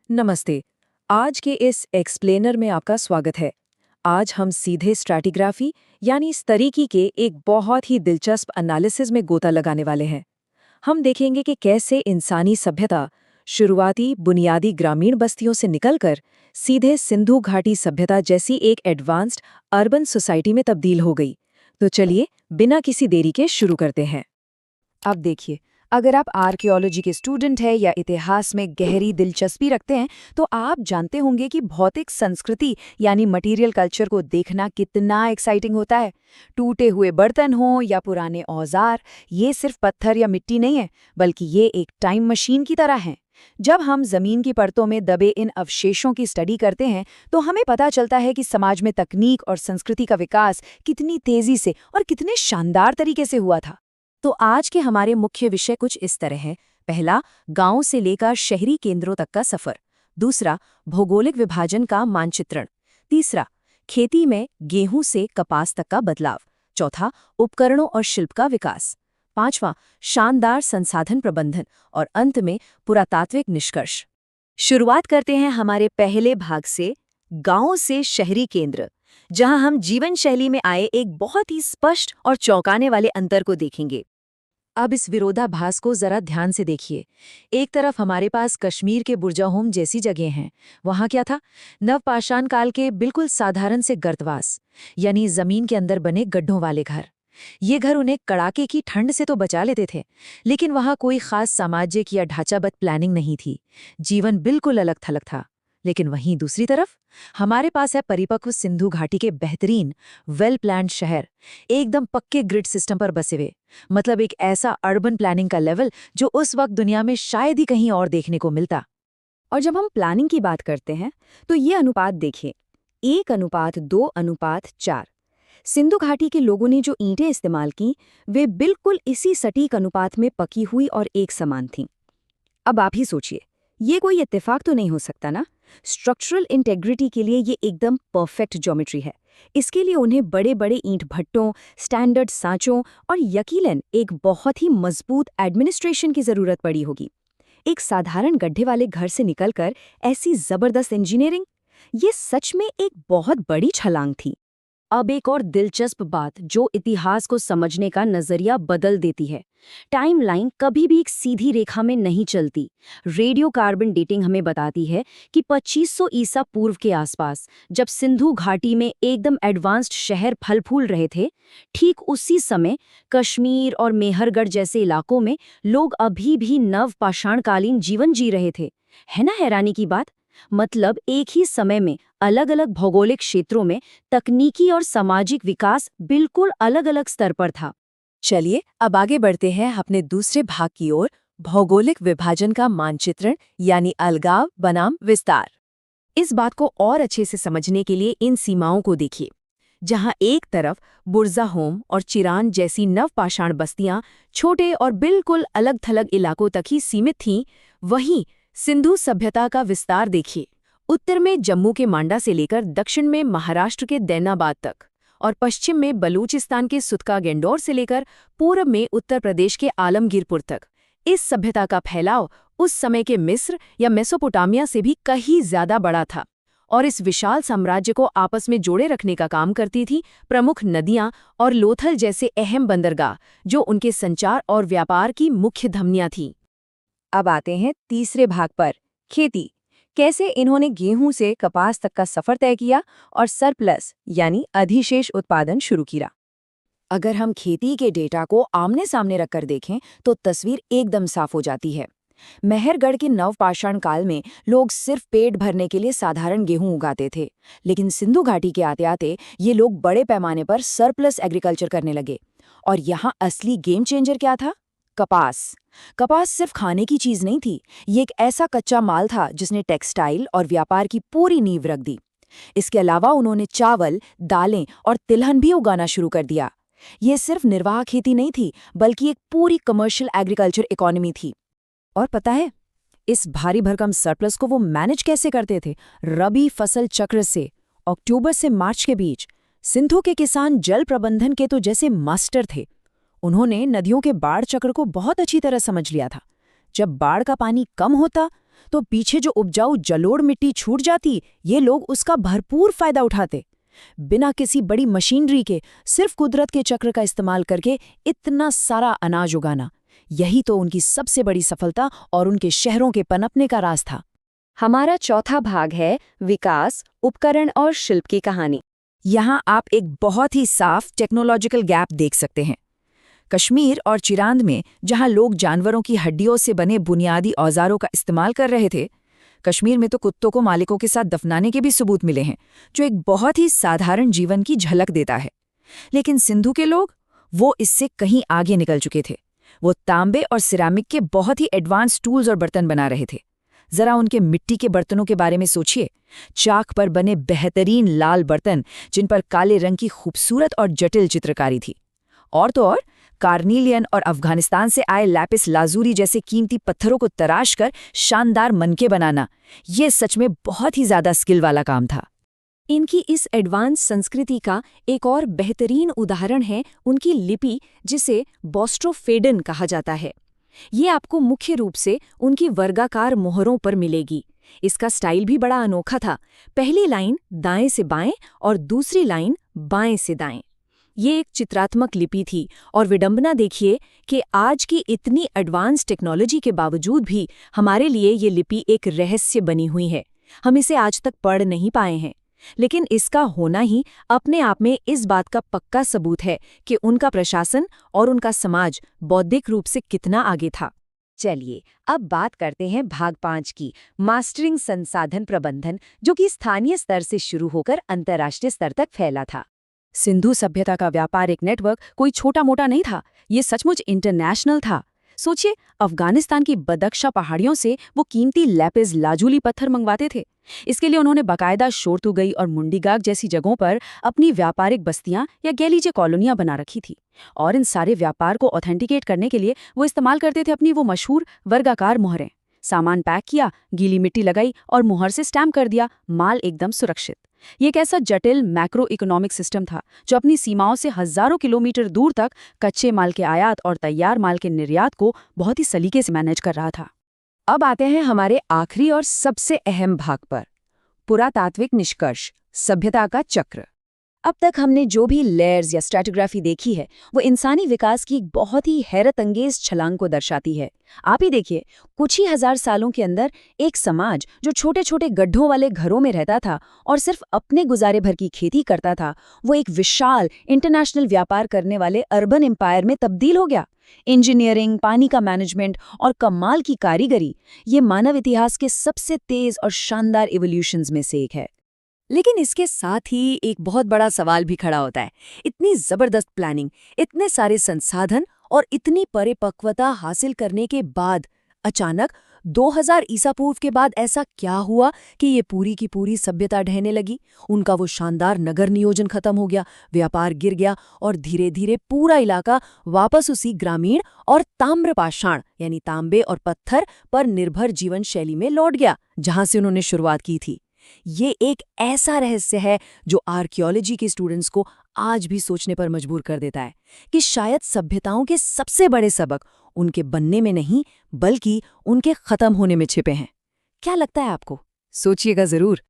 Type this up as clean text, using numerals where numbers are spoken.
नमस्ते। आज के इस एक्सप्लेनर में आपका स्वागत है। आज हम सीधे स्ट्रैटिग्राफी यानी स्तरीकी के एक बहुत ही दिलचस्प एनालिसिस में गोता लगाने वाले हैं। हम देखेंगे कि कैसे इंसानी सभ्यता शुरुआती बुनियादी ग्रामीण बस्तियों से निकलकर सीधे सिंधु घाटी सभ्यता जैसी एक एडवांस्ड अर्बन सोसाइटी में तब्दील हो गई। तो चलिए बिना किसी देरी के शुरू करते हैं। अब देखिए, अगर आप आर्कियोलॉजी के स्टूडेंट हैं या इतिहास में गहरी दिलचस्पी रखते हैं तो आप जानते होंगे कि भौतिक संस्कृति यानी मटेरियल कल्चर को देखना कितना एक्साइटिंग होता है। टूटे हुए बर्तन हों या पुराने औजार, ये सिर्फ पत्थर या मिट्टी नहीं है, बल्कि ये एक टाइम मशीन की तरह हैं। जब हम जमीन की परतों में दबे इन अवशेषों की स्टडी करते हैं तो हमें पता चलता है कि समाज में तकनीक और संस्कृति का विकास कितनी तेजी से और कितने शानदार तरीके से हुआ था। तो आज के हमारे मुख्य विषय कुछ इस तरह है। पहला, गांव से लेकर शहरी केंद्रों तक का सफर। दूसरा, भौगोलिक विभाजन का मानचित्रण। तीसरा, खेती में गेहूं से कपास तक का बदलाव। चौथा, उपकरणों और शिल्प का विकास। पांचवां, शानदार संसाधन प्रबंधन। और अंत में पुरातात्विक निष्कर्ष। शुरुआत करते हैं हमारे पहले भाग से, गांव से शहरी केंद्र, जहां हम जीवन शैली में आए एक बहुत ही स्पष्ट और चौंकाने वाले अंतर को देखेंगे। अब इस विरोधाभास को जरा ध्यान से देखिए। एक तरफ हमारे पास कश्मीर के बुर्जाहोम जैसी जगह हैं। वहां क्या था? नवपाषाण काल के बिल्कुल साधारण से गर्तवास, यानी जमीन के अंदर बने गड्ढों वाले घर। ये घर उन्हें कड़ाके की ठंड से तो बचा लेते थे, लेकिन वहां कोई खास सामाजिक या ढांचाबद्ध प्लानिंग नहीं थी। जीवन बिल्कुल अलग थलग था। लेकिन वहीं दूसरी तरफ हमारे पास है परिपक्व सिंधु घाटी के बेहतरीन वेल प्लान्ड शहर, एकदम पक्के ग्रिड सिस्टम पर बसे हुए। मतलब एक ऐसा अर्बन प्लानिंग का लेवल जो उस वक्त दुनिया में शायद ही कहीं और देखने को मिलता। और जब हम प्लानिंग की बात करते हैं तो ये अनुपात देखिए, 1:2:4। सिंधु घाटी के लोगों ने जो ईंटें इस्तेमाल की वे बिल्कुल इसी सटीक अनुपात में पकी हुई और एक समान थीं। अब आप ही सोचिए, ये कोई इत्तेफाक तो नहीं हो सकता ना? स्ट्रक्चरल इंटेग्रिटी के लिए ये एकदम परफेक्ट ज्योमेट्री है। इसके लिए उन्हें बड़े बड़े ईंट भट्टों, स्टैंडर्ड सांचों और यकीनन एक बहुत ही मजबूत एडमिनिस्ट्रेशन की जरूरत पड़ी होगी। एक साधारण गड्ढे वाले घर से निकलकर ऐसी जबरदस्त इंजीनियरिंग, ये सच में एक बहुत बड़ी छलांग थी। अब एक और दिलचस्प बात जो इतिहास को समझने का नजरिया बदल देती है। टाइमलाइन कभी भी एक सीधी रेखा में नहीं चलती। रेडियो कार्बन डेटिंग हमें बताती है कि 2500 ईसा पूर्व के आसपास, जब सिंधु घाटी में एकदम एडवांस्ड शहर फल फूल रहे थे, ठीक उसी समय कश्मीर और मेहरगढ़ जैसे इलाकों में लोग अभी भी नवपाषाणकालीन जीवन जी रहे थे। है ना हैरानी की बात? मतलब एक ही समय में अलग अलग भौगोलिक क्षेत्रों में तकनीकी और सामाजिक विकास बिल्कुल अलग अलग स्तर पर था। चलिए अब आगे बढ़ते हैं अपने दूसरे भाग की ओर, भौगोलिक विभाजन का मानचित्रण यानी अलगाव बनाम विस्तार। इस बात को और अच्छे से समझने के लिए इन सीमाओं को देखिए। जहां एक तरफ बुर्जाहोम और चिरान जैसी नवपाषाण बस्तियां छोटे और बिल्कुल अलग थलग इलाकों तक ही सीमित थीं, वहीं सिंधु सभ्यता का विस्तार देखिए। उत्तर में जम्मू के मांडा से लेकर दक्षिण में महाराष्ट्र के दैनाबाद तक, और पश्चिम में बलूचिस्तान के सुतका गेंडोर से लेकर पूर्व में उत्तर प्रदेश के आलमगीरपुर तक। इस सभ्यता का फैलाव उस समय के मिस्र या मेसोपोटामिया से भी कहीं ज्यादा बड़ा था, और इस विशाल साम्राज्य को आपस में जोड़े रखने का काम करती थी प्रमुख नदियां और लोथल जैसे अहम बंदरगाह, जो उनके संचार और व्यापार की मुख्य धमनियां थीं। अब आते हैं तीसरे भाग पर, खेती। कैसे इन्होंने गेहूं से कपास तक का सफर तय किया और सरप्लस यानी अधिशेष उत्पादन शुरू किया। अगर हम खेती के डेटा को आमने सामने रखकर देखें तो तस्वीर एकदम साफ हो जाती है। मेहरगढ़ के नवपाषाण काल में लोग सिर्फ पेट भरने के लिए साधारण गेहूं उगाते थे, लेकिन सिंधु घाटी के आते आते ये लोग बड़े पैमाने पर सरप्लस एग्रीकल्चर करने लगे। और यहाँ असली गेम चेंजर क्या था? कपास। कपास सिर्फ खाने की चीज नहीं थी, ये एक ऐसा कच्चा माल था जिसने टेक्सटाइल और व्यापार की पूरी नींव रख दी। इसके अलावा उन्होंने चावल, दालें और तिलहन भी उगाना शुरू कर दिया। ये सिर्फ निर्वाह खेती नहीं थी, बल्कि एक पूरी कमर्शियल एग्रीकल्चर इकोनॉमी थी। और पता है, इस भारी भरकम सरप्लस को वो मैनेज कैसे करते थे? रबी फसल चक्र से अक्टूबर से मार्च के बीच सिंधु के किसान जल प्रबंधन के तो जैसे मास्टर थे। उन्होंने नदियों के बाढ़ चक्र को बहुत अच्छी तरह समझ लिया था। जब बाढ़ का पानी कम होता तो पीछे जो उपजाऊ जलोढ़ मिट्टी छूट जाती, ये लोग उसका भरपूर फायदा उठाते। बिना किसी बड़ी मशीनरी के, सिर्फ कुदरत के चक्र का इस्तेमाल करके इतना सारा अनाज उगाना, यही तो उनकी सबसे बड़ी सफलता और उनके शहरों के पनपने का राज था। हमारा चौथा भाग है विकास, उपकरण और शिल्प की कहानी। यहाँ आप एक बहुत ही साफ टेक्नोलॉजिकल गैप देख सकते हैं। कश्मीर और चिरांद में जहाँ लोग जानवरों की हड्डियों से बने बुनियादी औजारों का इस्तेमाल कर रहे थे, कश्मीर में तो कुत्तों को मालिकों के साथ दफनाने के भी सबूत मिले हैं, जो एक बहुत ही साधारण जीवन की झलक देता है। लेकिन सिंधु के लोग, वो इससे कहीं आगे निकल चुके थे। वो तांबे और सिरामिक के बहुत ही एडवांस टूल्स और बर्तन बना रहे थे। जरा उनके मिट्टी के बर्तनों के बारे में सोचिए। चाक पर बने बेहतरीन लाल बर्तन, जिन पर काले रंग की खूबसूरत और जटिल चित्रकारी थी। और तो और कार्नीलियन और अफगानिस्तान से आए लैपिस लाजूरी जैसे कीमती पत्थरों को तराश कर शानदार मनके बनाना, ये सच में बहुत ही ज्यादा स्किल वाला काम था। इनकी इस एडवांस संस्कृति का एक और बेहतरीन उदाहरण है उनकी लिपि, जिसे बोस्ट्रोफेडन कहा जाता है। ये आपको मुख्य रूप से उनकी वर्गाकार मोहरों पर मिलेगी। इसका स्टाइल भी बड़ा अनोखा था। पहली लाइन दाएं से बाएं और दूसरी लाइन बाएं से दाएं। ये एक चित्रात्मक लिपि थी, और विडंबना देखिए कि आज की इतनी एडवांस टेक्नोलॉजी के बावजूद भी हमारे लिए ये लिपि एक रहस्य बनी हुई है। हम इसे आज तक पढ़ नहीं पाए हैं, लेकिन इसका होना ही अपने आप में इस बात का पक्का सबूत है कि उनका प्रशासन और उनका समाज बौद्धिक रूप से कितना आगे था। चलिए अब बात करते हैं भाग 5 की, मास्टरिंग संसाधन प्रबंधन, जो कि स्थानीय स्तर से शुरू होकर अंतर्राष्ट्रीय स्तर तक फैला था। सिंधु सभ्यता का व्यापारिक नेटवर्क कोई छोटा मोटा नहीं था, ये सचमुच इंटरनेशनल था। सोचिए, अफगानिस्तान की बदख्शा पहाड़ियों से वो कीमती लैपिस लाजूली पत्थर मंगवाते थे। इसके लिए उन्होंने बाकायदा शोरतुगई और मुंडीगाग जैसी जगहों पर अपनी व्यापारिक बस्तियां या गैलीचे कॉलोनियां बना रखी थी। और इन सारे व्यापार को ऑथेंटिकेट करने के लिए वो इस्तेमाल करते थे अपनी वो मशहूर वर्गाकार मोहरें। सामान पैक किया, गीली मिट्टी लगाई और मुहर से स्टैम्प कर दिया, माल एकदम सुरक्षित। ये एक ऐसा जटिल मैक्रो इकोनॉमिक सिस्टम था जो अपनी सीमाओं से हजारों किलोमीटर दूर तक कच्चे माल के आयात और तैयार माल के निर्यात को बहुत ही सलीके से मैनेज कर रहा था। अब आते हैं हमारे आखिरी और सबसे अहम भाग पर, पुरातात्विक निष्कर्ष, सभ्यता का चक्र। अब तक हमने जो भी लेयर्स या स्ट्रैटिग्राफी देखी है, वो इंसानी विकास की एक बहुत ही हैरत अंगेज छलांग को दर्शाती है। आप ही देखिए, कुछ ही हजार सालों के अंदर एक समाज जो छोटे छोटे गड्ढों वाले घरों में रहता था और सिर्फ अपने गुजारे भर की खेती करता था, वो एक विशाल इंटरनेशनल व्यापार करने वाले अर्बन एम्पायर में तब्दील हो गया। इंजीनियरिंग, पानी का मैनेजमेंट और कमाल की कारीगरी, ये मानव इतिहास के सबसे तेज और शानदार इवोल्यूशंस में से एक है। लेकिन इसके साथ ही एक बहुत बड़ा सवाल भी खड़ा होता है। इतनी जबरदस्त प्लानिंग, इतने सारे संसाधन और इतनी परिपक्वता हासिल करने के बाद अचानक 2000 ईसा पूर्व के बाद ऐसा क्या हुआ कि ये पूरी की पूरी सभ्यता ढहने लगी? उनका वो शानदार नगर नियोजन खत्म हो गया, व्यापार गिर गया और धीरे धीरे पूरा इलाका वापस उसी ग्रामीण और ताम्रपाषाण यानी तांबे और पत्थर पर निर्भर जीवन शैली में लौट गया, जहां से उन्होंने शुरुआत की थी। ये एक ऐसा रहस्य है जो आर्कियोलॉजी के स्टूडेंट्स को आज भी सोचने पर मजबूर कर देता है कि शायद सभ्यताओं के सबसे बड़े सबक उनके बनने में नहीं, बल्कि उनके खत्म होने में छिपे हैं। क्या लगता है आपको? सोचिएगा जरूर।